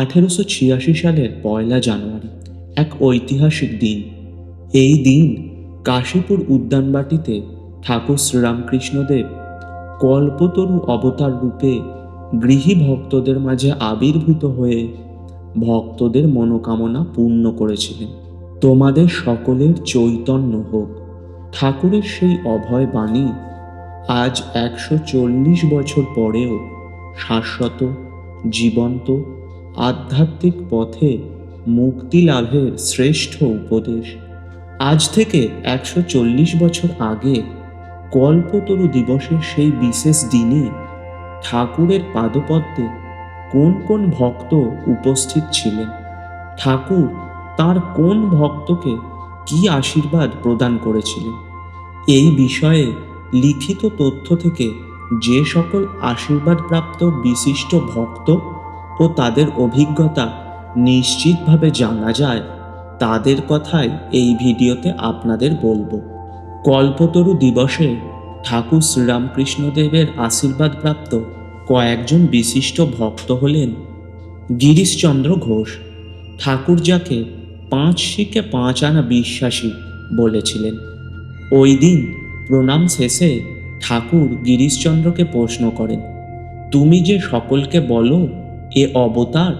1886 সালের 1 জানুয়ারি এক ঐতিহাসিক দিন। এই দিন কাশীপুর উদ্যানবাটিতে ঠাকুর শ্রীরামকৃষ্ণদেব কল্পতরু অবতার রূপে গৃহী ভক্তদের মাঝে আবির্ভূত হয়ে ভক্তদের মনোকামনা পূর্ণ করেছিলেন। তোমাদের সকলের চৈতন্য হোক, ঠাকুরের সেই অভয় বাণী আজ 140 বছর পরেও শাশ্বত, জীবন্ত, আধ্যাত্মিক পথে মুক্তি লাভের শ্রেষ্ঠ উপদেশ। আজ থেকে 140 বছর আগে কল্পতরু দিবসের সেই বিশেষ দিনে ঠাকুরের পাদপদ্মে কোন কোন ভক্ত উপস্থিত ছিলেন, ঠাকুর তার কোন ভক্তকে কি আশীর্বাদ প্রদান করেছিলেন, এই বিষয়ে লিখিত তথ্য থেকে যে সকল আশীর্বাদপ্রাপ্ত বিশিষ্ট ভক্ত ও তাদের অভিজ্ঞতা নিশ্চিতভাবে জানা যায়, তাদের কথাই এই ভিডিওতে আপনাদের বলবো। কল্পতরু দিবসে ঠাকুর শ্রীরামকৃষ্ণদেবের আশীর্বাদপ্রাপ্ত কয়েকজন বিশিষ্ট ভক্ত হলেন গিরিশচন্দ্র ঘোষ। ঠাকুর যাকে 5 শিকে 5 আনা বিশ্বাসী বলেছিলেন। ওই দিন প্রণাম শেষে ঠাকুর গিরিশচন্দ্রকে প্রশ্ন করেন, তুমি যে সকলকে বলো এ অবতার,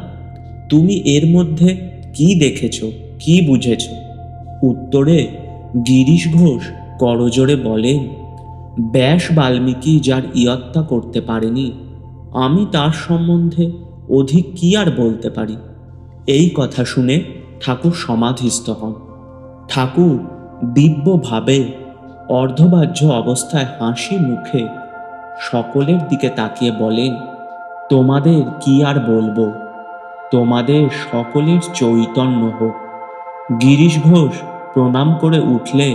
তুমি এর মধ্যে কি দেখেছ, কি বুঝেছ? উত্তরে গিরিশ ঘোষ করজোড়ে বলেন, ব্যাস বাল্মীকি যার ইয়ত্তা করতে পারেনি, আমি তার সম্বন্ধে অধিক কি আর বলতে পারি। এই কথা শুনে ঠাকুর সমাধিস্থ হন। ঠাকুর দিব্যভাবে অর্ধবাহ্য অবস্থায় হাসি মুখে সকলের দিকে তাকিয়ে বলেন, তোমাদের কি আর বলবো, তোমাদের সকলের চৈতন্য হোক। গিরিশ ঘোষ প্রণাম করে উঠলে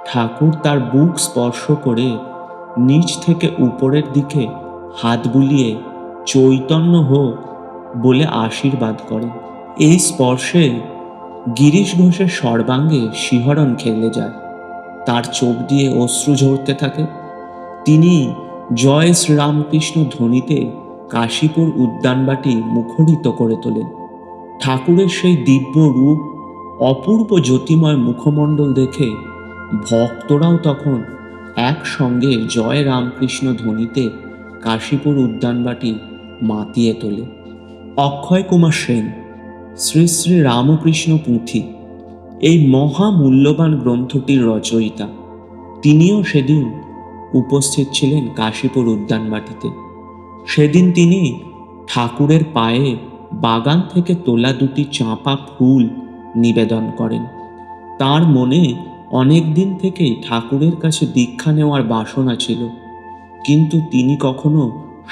ঠাকুর তার বুক স্পর্শ করে নিচ থেকে উপরের দিকে হাত বুলিয়ে চৈতন্য হোক বলে আশীর্বাদ করেন। এই স্পর্শে গিরিশ ঘোষের সর্বাঙ্গে শিহরণ খেলে যায়, তার চোখ দিয়ে অশ্রু ঝরতে থাকে। তিনি জয় শ্রীরামকৃষ্ণ ধ্বনিতে কাশীপুর উদ্যানবাটি মুখরিত করে তোলেন। ঠাকুরের সেই দিব্য রূপ, অপূর্ব জ্যোতিময় মুখমণ্ডল দেখে ভক্তরাও তখন একসঙ্গে জয় রামকৃষ্ণ ধ্বনিতে কাশীপুর উদ্যানবাটি মাতিয়ে তোলে। অক্ষয় কুমার সেন, শ্রী শ্রী রামকৃষ্ণ পুঁথি, এই মহামূল্যবান গ্রন্থটির রচয়িতা, তিনিও সেদিন উপস্থিত ছিলেন কাশীপুর উদ্যানবাটিতে। সেদিন তিনি ঠাকুরের পায়ে বাগান থেকে তোলা 2টি চাঁপা ফুল নিবেদন করেন। তার মনে অনেক দিন থেকেই ঠাকুরের কাছে দীক্ষা নেওয়ার বাসনা ছিল, কিন্তু তিনি কখনো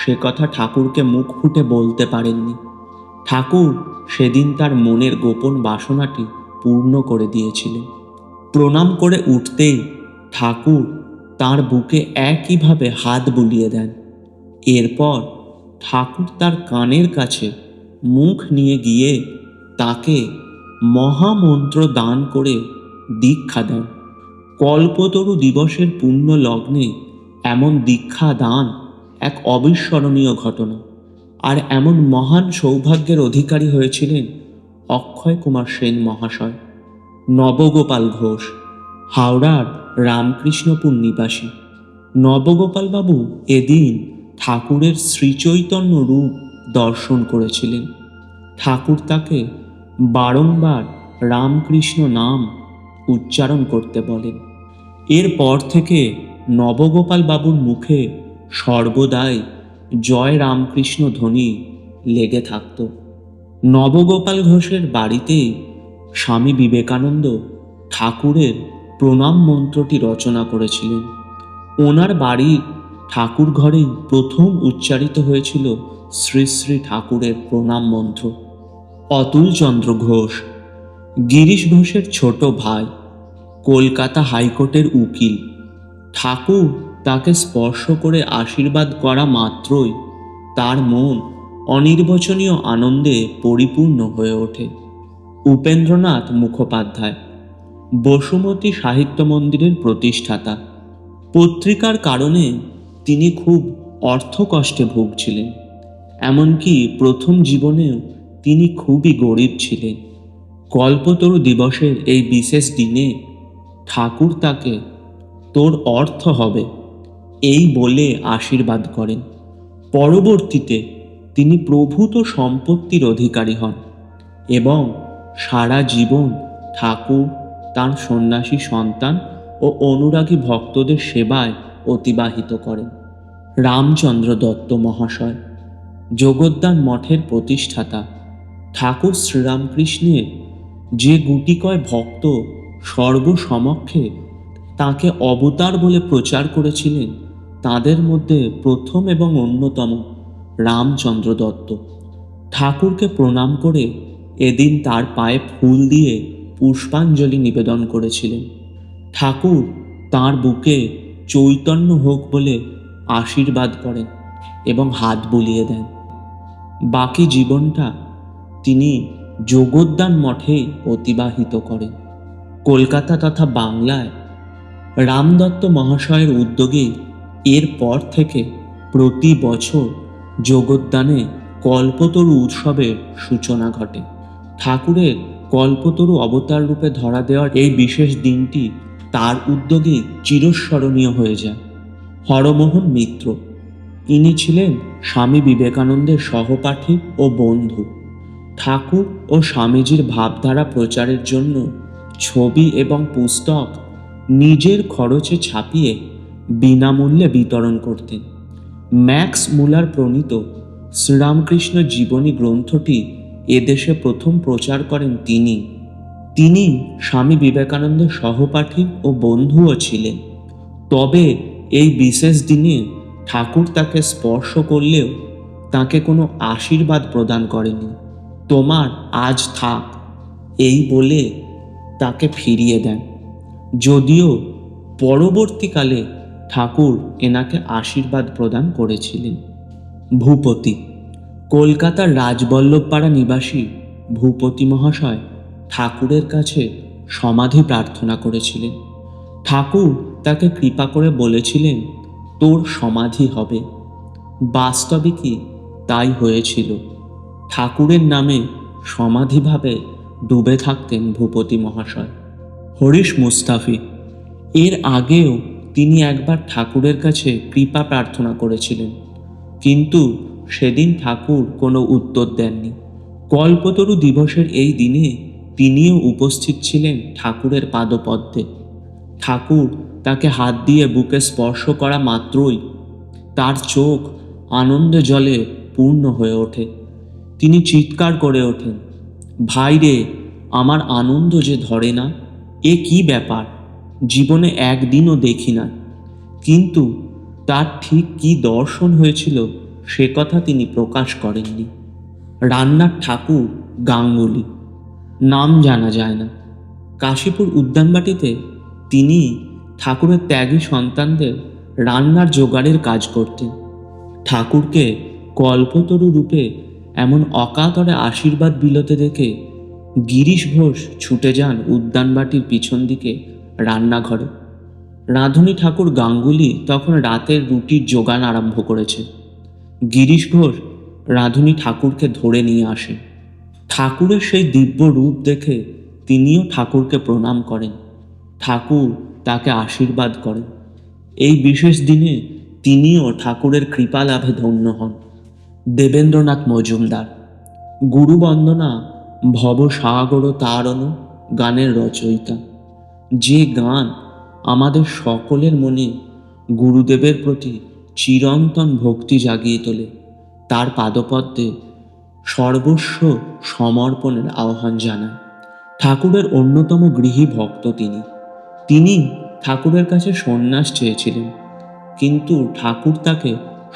সে কথা ঠাকুরকে মুখ ফুটে বলতে পারেননি। ঠাকুর সেদিন তার মনের গোপন বাসনাটি পূর্ণ করে দিয়েছিলেন। প্রণাম করে উঠতেই ঠাকুর তার বুকে একইভাবে হাত বুলিয়ে দেন। এরপর ঠাকুর তার কানের কাছে মুখ নিয়ে গিয়ে তাকে মহামন্ত্র দান করে দীক্ষা দেন। কল্পতরু দিবসের পুণ্য লগ্নে এমন দীক্ষা দান এক অবিস্মরণীয় ঘটনা। আর এমন মহান সৌভাগ্যের অধিকারী হয়েছিলেন অক্ষয় কুমার সেন মহাশয়। নবগোপাল ঘোষ, হাওড়ার রামকৃষ্ণপুর নিবাসী। নবগোপালবাবু এদিন ঠাকুরের শ্রীচৈতন্য রূপ দর্শন করেছিলেন। ঠাকুর তাকে বারংবার রামকৃষ্ণ নাম উচ্চারণ করতে বলেন। এরপর থেকে নবগোপাল বাবুর মুখে সর্বদাই জয় রামকৃষ্ণ ধ্বনি লেগে থাকত। নবগোপাল ঘোষের বাড়িতে স্বামী বিবেকানন্দ ঠাকুরের প্রণাম মন্ত্রটি রচনা করেছিলেন। ওনার বাড়ির ঠাকুর ঘরেই প্রথম উচ্চারিত হয়েছিল শ্রী শ্রী ঠাকুরের প্রণাম মন্ত্র। অতুলচন্দ্র ঘোষ, গিরিশ ঘোষের ছোট ভাই, কলকাতা হাইকোর্টের উকিল। ঠাকুর তাকে স্পর্শ করে আশীর্বাদ করা মাত্রই তার মন অনির্বচনীয় আনন্দে পরিপূর্ণ হয়ে ওঠে। উপেন্দ্রনাথ মুখোপাধ্যায়, বসুমতী সাহিত্য মন্দিরের প্রতিষ্ঠাতা। পত্রিকার কারণে তিনি খুব অর্থকষ্টে ভুগছিলেন। এমনকি প্রথম জীবনেও তিনি খুবই গরিব ছিলেন। কল্পতরু দিবসের এই বিশেষ দিনে ঠাকুর তাকে তোর অর্থ হবে এই বলে আশীর্বাদ করেন। পরবর্তীতে তিনি প্রভূত সম্পত্তির অধিকারী হন এবং সারা জীবন ঠাকুর তার সন্ন্যাসী সন্তান ও অনুরাগী ভক্তদের সেবায় অতিবাহিত করেন। রামচন্দ্র দত্ত মহাশয় জগদ্দান মঠের প্রতিষ্ঠাতা ঠাকুর শ্রীরামকৃষ্ণের যে গুটিকয় ভক্ত সর্বসমক্ষে তাকে অবতার বলে প্রচার করেছিলেন, তাদের মধ্যে প্রথম এবং অন্যতম রামচন্দ্র দত্ত। ঠাকুরকে প্রণাম করে এদিন তার পায়ে ফুল দিয়ে পুষ্পাঞ্জলি নিবেদন করেছিলেন। ঠাকুর তার বুকে চৈতন্য হোক বলে আশীর্বাদ করেন এবং হাত বুলিয়ে দেন। বাকি জীবনটা তিনি জগদ্দান মঠে অতিবাহিত করেন। কলকাতা তথা বাংলায় রামদত্ত মহাশয়ের উদ্যোগে এরপর থেকে প্রতি বছর জগদ্দানে কল্পতরু উৎসবের সূচনা ঘটে। ঠাকুরের কল্পতরু অবতার রূপে ধরা দেওয়ার এই বিশেষ দিনটি তার উদ্যোগে চিরস্মরণীয় হয়ে যায়। হরমোহন মিত্র ইনি ছিলেন স্বামী বিবেকানন্দের সহপাঠী ও বন্ধু। ঠাকুর ও স্বামীজির ভাবধারা প্রচারের জন্য ছবি এবং পুস্তক নিজের খরচে ছাপিয়ে বিনামূল্যে বিতরণ করতেন। ম্যাক্স মুলার প্রণীত শ্রীরামকৃষ্ণ জীবনী গ্রন্থটি এদেশে প্রথম প্রচার করেন তিনি স্বামী বিবেকানন্দের সহপাঠী ও বন্ধুও ছিলেন। তবে এই বিশেষ দিনে ঠাকুর তাকে স্পর্শ করলেও তাকে কোনো আশীর্বাদ প্রদান করেনি। তোমার আজ থাক এই বলে তাকে ফিরিয়ে দেন, যদিও পরবর্তীকালে ঠাকুর এনাকে আশীর্বাদ প্রদান করেছিলেন। ভূপতি কলকাতার রাজবল্লভপাড়া নিবাসী ভূপতি মহাশয় ঠাকুরের কাছে সমাধি প্রার্থনা করেছিলেন। ঠাকুর তাকে কৃপা করে বলেছিলেন, তোর সমাধি হবে। বাস্তবিকই তাই হয়েছিল। ঠাকুরের নামে সমাধিভাবে ডুবে থাকতেন ভূপতি মহাশয়। হরিশ মুস্তাফি এর আগেও তিনি একবার ঠাকুরের কাছে কৃপা প্রার্থনা করেছিলেন, কিন্তু সেদিন ঠাকুর কোনো উত্তর দেননি। কল্পতরু দিবসের এই দিনে তিনিও উপস্থিত ছিলেন ঠাকুরের পাদপদ্মে। ঠাকুর তাকে হাত দিয়ে বুকে স্পর্শ করা মাত্রই তার চোখ আনন্দ জলে পূর্ণ হয়ে ওঠে। তিনি চিৎকার করে ওঠেন, ভাই রে, আমার আনন্দ যে ধরে না, এ কি ব্যাপার, জীবনে একদিনও দেখি না। কিন্তু তার ঠিক কি দর্শন হয়েছিল সে কথা তিনি প্রকাশ করেননি। রান্নার ঠাকুর গাঙ্গুলি নাম জানা যায় না। কাশীপুর উদ্যানবাটিতে তিনি ঠাকুরের ত্যাগী সন্তানদের রান্নার জোগাড়ের কাজ করতেন। ঠাকুরকে কল্পতরু রূপে এমন অকাতরে আশীর্বাদ বিলোতে দেখে গিরিশ ঘোষ ছুটে যান উদ্যানবাটির পিছন দিকে রান্নাঘরে। রাঁধুনি ঠাকুর গাঙ্গুলি তখন রাতের রুটির জোগান আরম্ভ করেছে। গিরিশ ঘোষ রাঁধুনি ঠাকুরকে ধরে নিয়ে আসেন। ঠাকুরের সেই দিব্য রূপ দেখে তিনিও ঠাকুরকে প্রণাম করেন। ঠাকুর তাকে আশীর্বাদ করেন। এই বিশেষ দিনে তিনিও ঠাকুরের কৃপা লাভে ধন্য হন। দেবেন্দ্রনাথ মজুমদার গুরুবন্দনা ভবসাগর তারণ গানের রচয়িতা। যে গান আমাদের সকলের মনে গুরুদেবের প্রতি চিরন্তন ভক্তি জাগিয়ে তোলে, তার পাদপদ্মে সর্বস্ব সমর্পণের আহ্বান জানায়। ঠাকুরের অন্যতম গৃহী ভক্ত তিনি ঠাকুরের কাছে সন্ন্যাস চেয়েছিলেন, কিন্তু ঠাকুর তাকে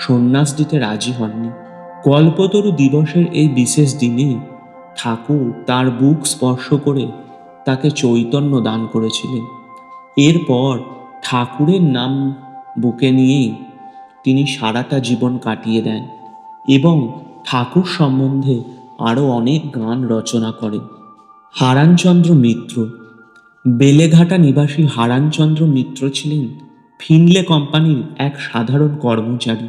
সন্ন্যাস দিতে রাজি হননি। কল্পতরু দিবসের এই বিশেষ দিনে ঠাকুর তার বুক স্পর্শ করে তাকে চৈতন্য দান করেছিলেন। এরপর ঠাকুরের নাম বুকে নিয়েই তিনি সারাটা জীবন কাটিয়ে দেন এবং ঠাকুর সম্বন্ধে আরও অনেক গান রচনা করেন। হারানচন্দ্র মিত্র বেলেঘাটা নিবাসী হারানচন্দ্র মিত্র ছিলেন ফিনলে কোম্পানির এক সাধারণ কর্মচারী।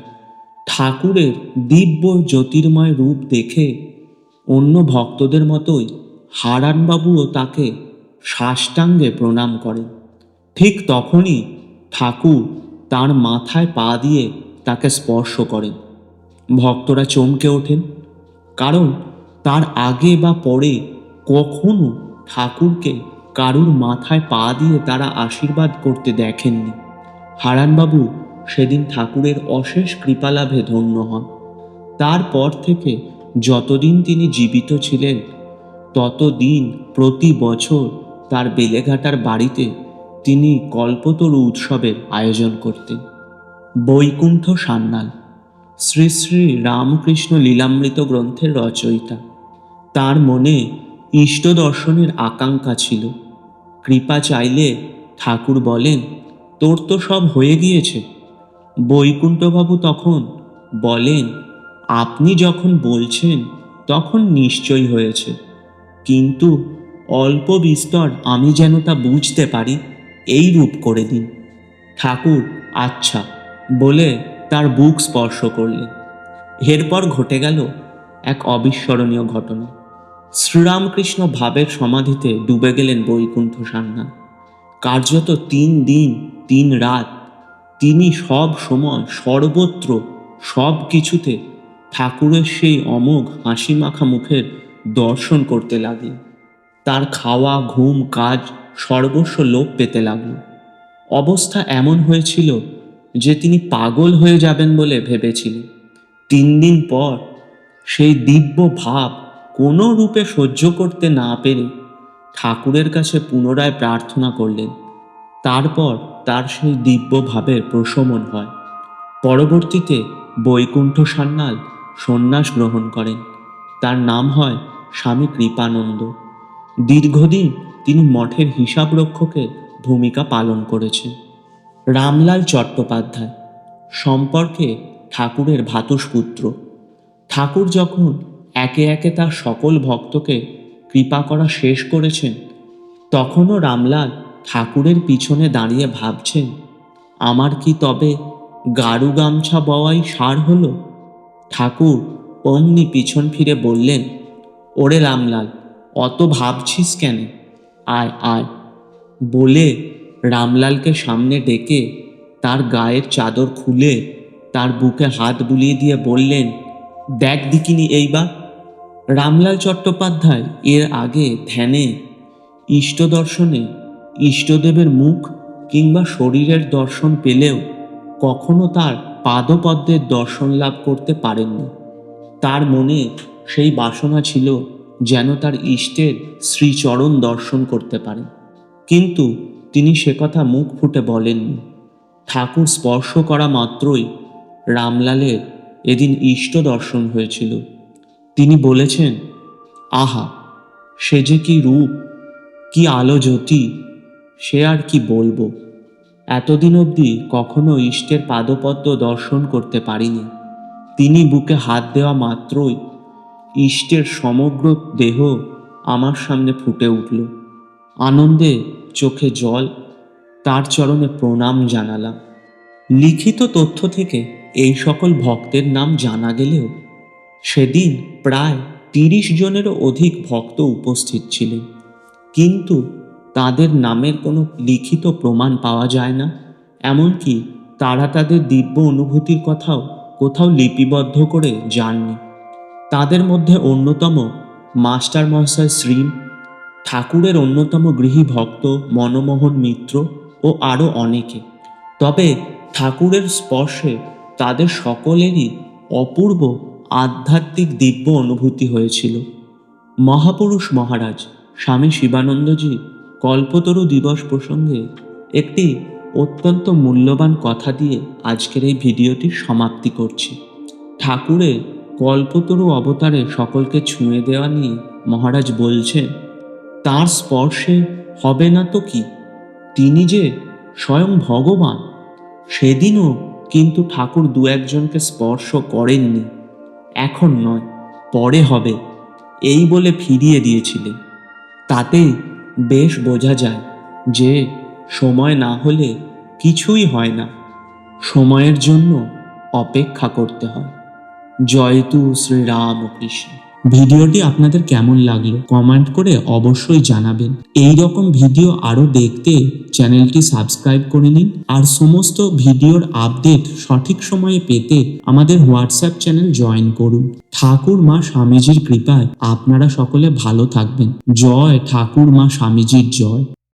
ঠাকুরের দিব্য জ্যোতির্ময় রূপ দেখে অন্য ভক্তদের মতোই হারানবাবুও তাকে সাষ্টাঙ্গে প্রণাম করেন। ঠিক তখনই ঠাকুর তার মাথায় পা দিয়ে তাকে স্পর্শ করেন। ভক্তরা চমকে ওঠেন, কারণ তার আগে বা পরে কখনো ঠাকুরকে কারুর মাথায় পা দিয়ে তারা আশীর্বাদ করতে দেখেননি। হারানবাবু সেদিন ঠাকুরের অশেষ কৃপালাভে ধন্য হন। তারপর থেকে যতদিন তিনি জীবিত ছিলেন ততদিন প্রতি বছর তার বেলেঘাটার বাড়িতে তিনি কল্পতরু উৎসবের আয়োজন করতেন। বৈকুণ্ঠ সান্যাল শ্রী শ্রী রামকৃষ্ণ লীলামৃত গ্রন্থের রচয়িতা। তার মনে ইষ্ট দর্শনের আকাঙ্ক্ষা ছিল। কৃপা চাইলে ঠাকুর বলেন, তোর তো সব হয়ে গিয়েছে। বৈকুণ্ঠবাবু তখন বলেন, আপনি যখন বলছেন তখন নিশ্চয়ই হয়েছে, কিন্তু অল্প বিস্তর আমি যেন তা বুঝতে পারি এই রূপ করে দিন। ঠাকুর আচ্ছা বলে তার বুক স্পর্শ করলেন। এরপর ঘটে গেল এক অবিস্মরণীয় ঘটনা। শ্রীরামকৃষ্ণ ভাবের সমাধিতে ডুবে গেলেন বৈকুণ্ঠ সান্যাল। কার্যত 3 দিন 3 রাত তিনি সব সময় সর্বত্র সব কিছুতে ঠাকুরের সেই অমোঘ হাসি মাখা মুখের দর্শন করতে লাগলেন। তার খাওয়া ঘুম কাজ সর্বস্ব লোপ পেতে লাগল। অবস্থা এমন হয়েছিল যে তিনি পাগল হয়ে যাবেন বলে ভেবেছিলেন। 3 দিন পর সেই দিব্য ভাব কোনো রূপে সহ্য করতে না পেরে ঠাকুরের কাছে পুনরায় প্রার্থনা করলেন। তারপর তার সেই দিব্য ভাবের প্রশমন হয়। পরবর্তীতে বৈকুণ্ঠ সান্যাল সন্ন্যাস গ্রহণ করেন। তার নাম হয় স্বামী কৃপানন্দ। দীর্ঘদিন তিনি মঠের হিসাব রক্ষকের ভূমিকা পালন করেছেন। রামলাল চট্টোপাধ্যায় সম্পর্কে ঠাকুরের ভ্রাতুষ্পুত্র। ঠাকুর যখন একে একে তার সকল ভক্তকে কৃপা করা শেষ করেছেন, তখনও রামলাল ঠাকুরের পিছনে দাঁড়িয়ে ভাবছেন, আমার কি তবে গাড়ু গামছা বওয়াই সার হলো? ঠাকুর অমনি পিছন ফিরে বললেন, ওরে রামলাল, অত ভাবছিস কেন? আয় আয় বলে রামলালকে সামনে ডেকে তার গায়ের চাদর খুলে তার বুকে হাত বুলিয়ে দিয়ে বললেন, দেখ দিকিনি এইবার। রামলাল চট্টোপাধ্যায় এর আগে ধ্যানে, ইষ্ট দর্শনে ইষ্টদেবের মুখ কিংবা শরীরের দর্শন পেলেও কখনো তার পাদপদ্মের দর্শন লাভ করতে পারেননি। তার মনে সেই বাসনা ছিল যেন তার ইষ্টের শ্রীচরণ দর্শন করতে পারেন, কিন্তু তিনি সে কথা মুখ ফুটে বলেননি। ঠাকুর স্পর্শ করা মাত্রই রামলালের এদিন ইষ্ট দর্শন হয়েছিল। তিনি বলেছেন, আহা, সে যে কি রূপ, কি আলো জ্যোতি, সে আর কি বলবো। এতদিন অবধি কখনো ইষ্টের পাদপদ্ম দর্শন করতে পারিনি। তিনি বুকে হাত দেওয়া মাত্রই ইষ্টের সমগ্র দেহ আমার সামনে ফুটে উঠল। আনন্দে চোখে জল, তার চরণে প্রণাম জানালাম। লিখিত তথ্য থেকে এই সকল ভক্তের নাম জানা গেলেও সেদিন প্রায় 30 জনেরও অধিক ভক্ত উপস্থিত ছিলেন, কিন্তু তাদের নামের কোনো লিখিত প্রমাণ পাওয়া যায় না। এমনকি তারা তাদের দিব্য অনুভূতির কথাও কোথাও লিপিবদ্ধ করে যাননি। তাদের মধ্যে অন্যতম মাস্টার মহাশয় শ্রীম, ঠাকুরের অন্যতম গৃহী ভক্ত মনমোহন মিত্র ও আরও অনেকে। তবে ঠাকুরের স্পর্শে তাদের সকলেরই অপূর্ব আধ্যাত্মিক দিব্য অনুভূতি হয়েছিল। মহাপুরুষ মহারাজ স্বামী শিবানন্দজি কল্পতরু দিবস প্রসঙ্গে একটি অত্যন্ত মূল্যবান কথা দিয়ে আজকের এই ভিডিওটির সমাপ্তি করছি। ঠাকুরের কল্পতরু অবতারে সকলকে ছুঁয়ে দেওয়া নিয়ে মহারাজ বলছেন, তার স্পর্শে হবে না তো কি, তিনি যে স্বয়ং ভগবান। সেদিনও কিন্তু ঠাকুর 2-1 জনকে স্পর্শ করেননি। এখন নয়, পরে হবে, এই বলে ফিরিয়ে দিয়েছিলেন। তাতেই বেশ বোঝা যায় যে সময় না হলে কিছুই হয় না, সময়ের জন্য অপেক্ষা করতে হয়। জয়তু শ্রীরামকৃষ্ণ। ভিডিওটি আপনাদের কেমন লাগলো কমেন্ট করে অবশ্যই জানাবেন। এই রকম ভিডিও আরো দেখতে চ্যানেলটি সাবস্ক্রাইব করে নিন, আর সমস্ত ভিডিওর আপডেট সঠিক সময়ে পেতে আমাদের হোয়াটসঅ্যাপ চ্যানেল জয়েন করুন। ঠাকুর মা স্বামীজির কৃপায় আপনারা সকলে ভালো থাকবেন। জয় ঠাকুর মা স্বামীজির জয়।